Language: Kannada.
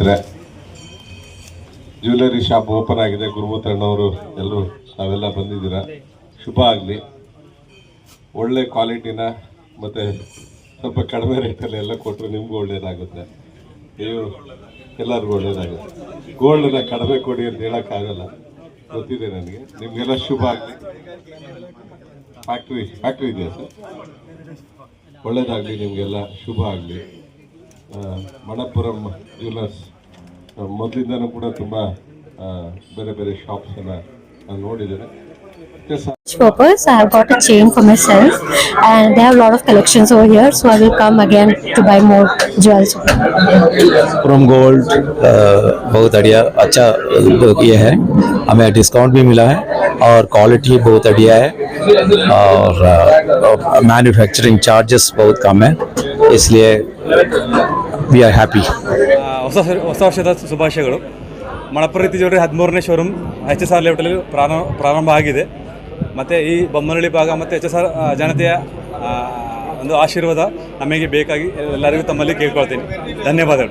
ಸ್ನೇಹಿತರೆ, ಜ್ಯುವೆಲರಿ ಶಾಪ್ ಓಪನ್ ಆಗಿದೆ. ಗುರುಮೂತ್ರಣ್ಣವರು ಎಲ್ಲರೂ ತಾವೆಲ್ಲ ಬಂದಿದ್ದೀರಾ. ಶುಭ ಆಗಲಿ. ಒಳ್ಳೆ ಕ್ವಾಲಿಟಿನ ಮತ್ತು ಸ್ವಲ್ಪ ಕಡಿಮೆ ರೇಟಲ್ಲಿ ಎಲ್ಲ ಕೊಟ್ಟರೆ ನಿಮಗೂ ಒಳ್ಳೇದಾಗುತ್ತೆ, ನೀವು ಎಲ್ಲರಿಗೂ ಒಳ್ಳೇದಾಗುತ್ತೆ. ಗೋಲ್ಡನ್ನ ಕಡಿಮೆ ಕೊಡಿ ಅಂತ ಹೇಳೋಕ್ಕಾಗಲ್ಲ, ಗೊತ್ತಿದೆ ನನಗೆ. ನಿಮಗೆಲ್ಲ ಶುಭ ಆಗಲಿ. ಫ್ಯಾಕ್ಟ್ರಿ ಇದೆಯಾ ಸರ್? ಒಳ್ಳೇದಾಗಲಿ, ನಿಮಗೆಲ್ಲ ಶುಭ ಆಗಲಿ. ಮಣಪ್ಪುರಂ ಜ್ಯುವೆಲರ್ಸ್ ಮೊದಲಿಂದನೂ ಕೂಡ ತುಂಬ ಬೇರೆ ಬೇರೆ ಶಾಪ್ಸನ್ನು ನಾನು ನೋಡಿದ್ದೇನೆ. Purpose, I have got a chain for myself and they have a lot of collections over here, so I will come again to buy more jewels. From gold बहुत बढ़िया अच्छा ये है, हमें डिस्काउंट भी मिला है और क्वालिटी बहुत बढ़िया है और मैन्युफैक्चरिंग चार्जेस बहुत कम है, इसलिए वी आर हैप्पी. ಹೊಸ ವರ್ಷದ ಶುಭಾಶಯಗಳು. ಮಣಪ್ಪುರ ರೀತಿ ಜ್ಯುವೆಲರಿ 13ನೇ ಶೋರೂಮ್ HSR ಲೇಔಟಲ್ಲಿ ಪ್ರಾರಂಭ ಆಗಿದೆ. ಮತ್ತು ಈ ಬೊಮ್ಮನಹಳ್ಳಿ ಭಾಗ ಮತ್ತು HSR ಜನತೆಯ ಒಂದು ಆಶೀರ್ವಾದ ನಮಗೆ ಬೇಕಾಗಿ ಎಲ್ಲರಿಗೂ ತಮ್ಮಲ್ಲಿ ಕೇಳ್ಕೊಳ್ತೀನಿ. ಧನ್ಯವಾದಗಳು.